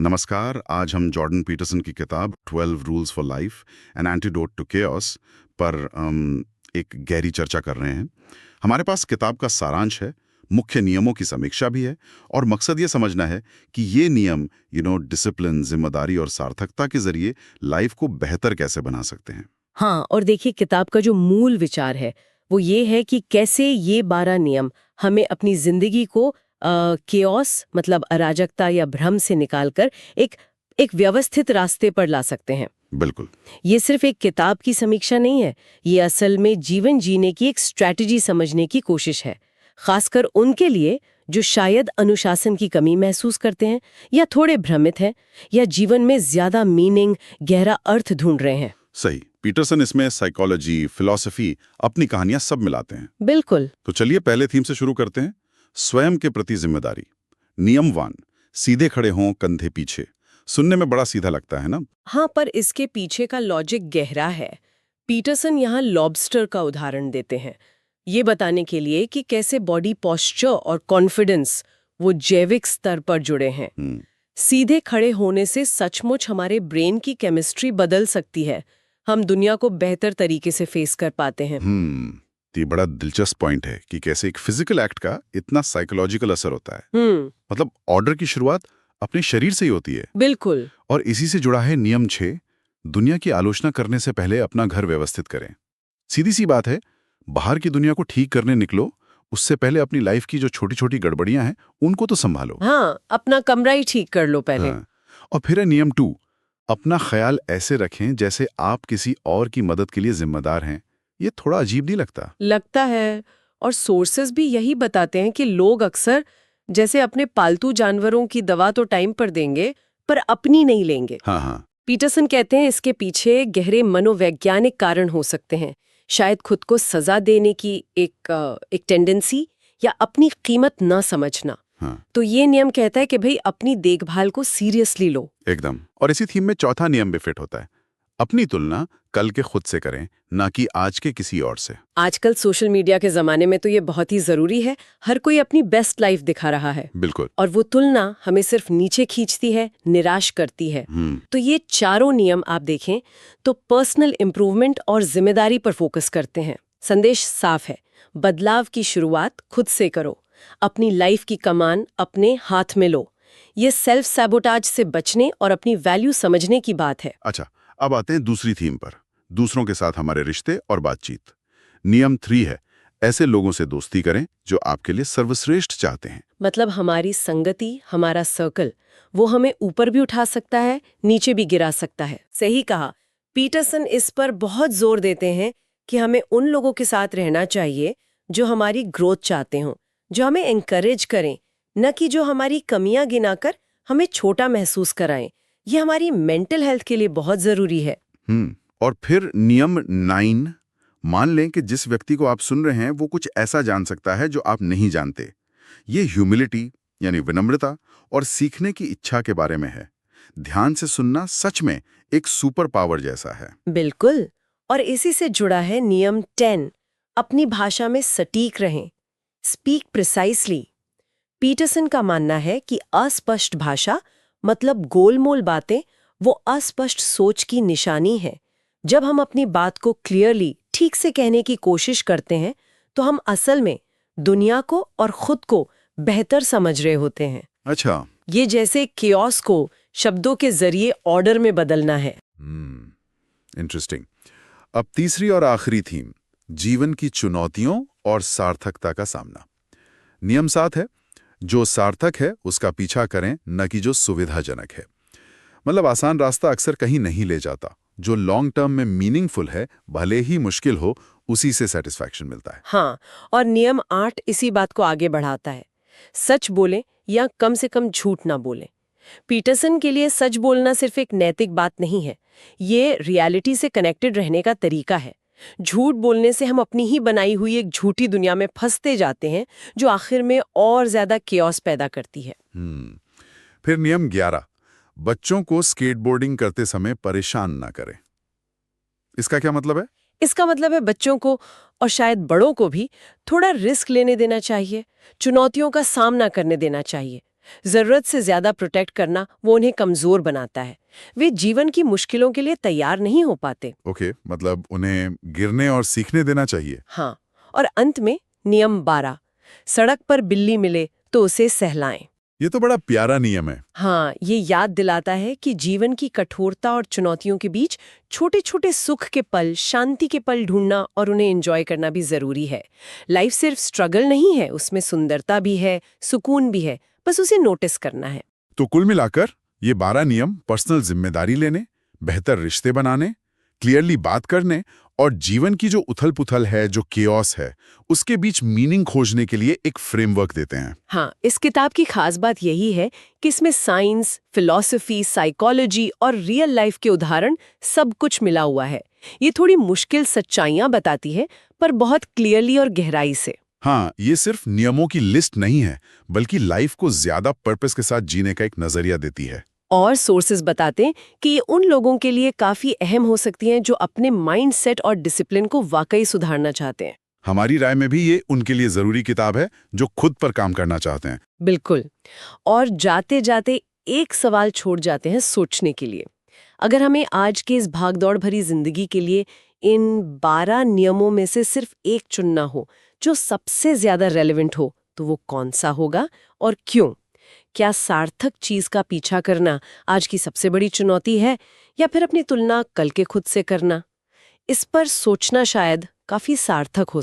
नमस्कार। आज हम जॉर्डन पीटरसन की किताब 12 rules for life an antidote to chaos पर एक गहरी चर्चा कर रहे हैं। हमारे पास किताब का सारांश है, मुख्य नियमों की समीक्षा भी है और मकसद ये समझना है कि ये नियम डिसिप्लिन, जिम्मेदारी और सार्थकता के जरिए लाइफ को बेहतर कैसे बना सकते हैं। हाँ, और देखिए किताब का जो मूल विचार है वो ये है कि कैसे ये 12 नियम हमें अपनी जिंदगी को केओस मतलब अराजकता या भ्रम से निकालकर एक एक व्यवस्थित रास्ते पर ला सकते हैं। बिल्कुल। ये सिर्फ एक किताब की समीक्षा नहीं है, ये असल में जीवन जीने की एक स्ट्रैटेजी समझने की कोशिश है, खासकर उनके लिए जो शायद अनुशासन की कमी महसूस करते हैं या थोड़े भ्रमित हैं या जीवन में ज्यादा मीनिंग, गहरा अर्थ ढूंढ रहे हैं। सही। पीटरसन इसमें साइकोलॉजी, फिलॉसफी, अपनी कहानियां सब मिलाते हैं। बिल्कुल। तो चलिए पहले थीम से शुरू करते हैं, स्वयं के प्रति जिम्मेदारी। नियम 1, सीधे खड़े हों, कंधे पीछे। सुनने में बड़ा सीधा लगता है ना? हाँ, पर इसके पीछे का लॉजिक गहरा है। पीटरसन यहाँ लॉबस्टर का उदाहरण देते हैं, ये बताने के लिए कि कैसे बॉडी पोस्चर और कॉन्फिडेंस वो जैविक स्तर पर जुड़े हैं। सीधे खड़े होने से सचमुच हमारे ब्रेन की केमिस्ट्री बदल सकती है, हम दुनिया को बेहतर तरीके से फेस कर पाते हैं। ये बड़ा दिलचस्प पॉइंट है कि कैसे एक फिजिकल एक्ट का इतना साइकोलॉजिकल असर होता है। मतलब ऑर्डर की शुरुआत अपने शरीर से ही होती है। बिल्कुल। और इसी से जुड़ा है नियम 6, दुनिया की आलोचना करने से पहले अपना घर व्यवस्थित करें। सीधी सी बात है, बाहर की दुनिया को ठीक करने निकलो, उससे पहले अपनी लाइफ की जो छोटी छोटी गड़बड़ियां हैं उनको तो संभालो। हाँ, अपना कमरा ही ठीक कर लो पहले। हाँ। और फिर है नियम 2, अपना ख्याल ऐसे रखें जैसे आप किसी और की मदद के लिए जिम्मेदार हैं। ये थोड़ा अजीब नहीं लगता? लगता है, और सोर्सेस भी यही बताते हैं कि लोग अक्सर जैसे अपने पालतू जानवरों की दवा तो टाइम पर देंगे पर अपनी नहीं लेंगे। हाँ। पीटरसन कहते हैं इसके पीछे गहरे मनोवैज्ञानिक कारण हो सकते हैं, शायद खुद को सजा देने की एक टेंडेंसी या अपनी कीमत न समझना। हाँ। तो ये नियम कहता है कि भाई अपनी देखभाल को सीरियसली लो। एकदम। और इसी थीम में चौथा नियम भी फिट होता है, अपनी तुलना कल के खुद से करें, ना कि आज के किसी और से। आजकल सोशल मीडिया के जमाने में तो ये बहुत ही जरूरी है, हर कोई अपनी बेस्ट लाइफ दिखा रहा है। बिल्कुल। और वो तुलना हमें सिर्फ नीचे खींचती है, निराश करती है। तो ये चारों नियम आप देखें तो पर्सनल इंप्रूवमेंट और जिम्मेदारी पर फोकस करते हैं। संदेश साफ है, बदलाव की शुरुआत खुद से करो, अपनी लाइफ की कमान अपने हाथ में लो। ये सेल्फ सैबोटाज से बचने और अपनी वैल्यू समझने की बात है। अच्छा, अब आते हैं दूसरी थीम पर, दूसरों के साथ हमारे रिश्ते और बातचीत। नियम 3 है, ऐसे लोगों से दोस्ती करें जो आपके लिए सर्वश्रेष्ठ चाहते हैं। मतलब हमारी संगति, हमारा सर्कल, वो हमें ऊपर भी उठा सकता है, नीचे भी गिरा सकता है। सही कहा। पीटरसन इस पर बहुत जोर देते हैं कि हमें उन लोगों के साथ रहना चाहिए जो हमारी ग्रोथ चाहते हों, जो हमें एनकरेज करें, न कि जो हमारी कमियां गिनाकर हमें छोटा महसूस कराएं। ये हमारी मेंटल हेल्थ के लिए बहुत जरूरी है। और फिर नियम 9, मान लें कि जिस व्यक्ति को आप सुन रहे हैं वो कुछ ऐसा जान सकता है जो आप नहीं जानते। ये ह्यूमिलिटी यानी विनम्रता और सीखने की इच्छा के बारे में है। ध्यान से सुनना सच में एक सुपर पावर जैसा है। बिल्कुल। और इसी से जुड़ा है नियम 10, अपनी भाषा में सटीक रहें, स्पीक प्रिसाइसली। पीटरसन का मानना है कि अस्पष्ट भाषा मतलब गोलमोल बातें वो अस्पष्ट सोच की निशानी है। जब हम अपनी बात को क्लियरली ठीक से कहने की कोशिश करते हैं तो हम असल में दुनिया को और खुद को बेहतर समझ रहे होते हैं। अच्छा। ये जैसे कियोस्क को शब्दों के जरिए ऑर्डर में बदलना है। इंटरेस्टिंग। अब तीसरी और आखिरी थीम, जीवन की चुनौतियों और सार्थकता का सामना। नियम 7 है, जो सार्थक है उसका पीछा करें, न कि जो सुविधाजनक है। मतलब आसान रास्ता अक्सर कहीं नहीं ले जाता, जो लॉन्ग टर्म में मीनिंगफुल है भले ही मुश्किल हो, उसी से सेटिस्फैक्शन मिलता है। हाँ, और नियम 8 इसी बात को आगे बढ़ाता है, सच बोलें या कम से कम झूठ ना बोलें। पीटरसन के लिए सच बोलना सिर्फ एक नैतिक बात नहीं है, ये रियलिटी से कनेक्टेड रहने का तरीका है। झूठ बोलने से हम अपनी ही बनाई हुई एक झूठी दुनिया में फंसते जाते हैं, जो आखिर में और ज्यादा केओस पैदा करती है। फिर नियम 11, बच्चों को स्केटबोर्डिंग करते समय परेशान ना करें। इसका क्या मतलब है? इसका मतलब है बच्चों को और शायद बड़ों को भी थोड़ा रिस्क लेने देना चाहिए, चुनौतियों का सामना करने देना चाहिए। जरूरत से ज्यादा प्रोटेक्ट करना वो उन्हें कमजोर बनाता है। वे जीवन की मुश्किलों के लिए तैयार नहीं हो पाते। ओके, मतलब उन्हें गिरने और सीखने देना चाहिए। हाँ, और अंत में नियम 12, सड़क पर बिल्ली मिले तो उसे सहलाएं। ये तो बड़ा प्यारा नियम है। हाँ, ये याद दिलाता है कि जीवन की कठोरता और चुनौतियों के बीच छोटे छोटे सुख के पल, शांति के पल ढूंढना और उन्हें एंजॉय करना भी जरूरी है। लाइफ सिर्फ स्ट्रगल नहीं है, उसमें सुंदरता भी है, सुकून भी है, बस उसे नोटिस करना है। तो कुल मिलाकर ये 12 नियम पर्सनल जिम्मेदारी लेने, बेहतर रिश्ते बनाने, क्लियरली बात करने और जीवन की जो उथल-पुथल है, जो केओस है, उसके बीच मीनिंग खोजने के लिए एक फ्रेमवर्क देते हैं। हाँ, इस किताब की खास बात यही है कि इसमें साइंस, फिलॉसफी, साइकोलॉजी और रियल लाइफ के उदाहरण सब कुछ मिला हुआ है। ये थोड़ी मुश्किल सच्चाइयां बताती है, पर बहुत क्लियरली और गहराई से। हाँ, ये सिर्फ नियमों की लिस्ट नहीं है, बल्कि लाइफ को ज्यादा पर्पस के साथ जीने का एक नजरिया देती है। और सोर्सेज बताते हैं कि ये उन लोगों के लिए काफी अहम हो सकती हैं जो अपने माइंडसेट और डिसिप्लिन को वाकई सुधारना चाहते हैं। हमारी राय में भी ये उनके लिए जरूरी किताब है जो खुद पर काम करना चाहते हैं। बिल्कुल। और जाते जाते एक सवाल छोड़ जाते हैं सोचने के लिए। अगर हमें आज के इस भागदौड़ भरी जिंदगी के लिए इन 12 नियमों में से सिर्फ एक चुनना हो जो सबसे ज्यादा रेलेवेंट हो, तो वो कौन सा होगा और क्यों? क्या सार्थक चीज का पीछा करना आज की सबसे बड़ी चुनौती है, या फिर अपनी तुलना कल के खुद से करना? इस पर सोचना शायद काफी सार्थक हो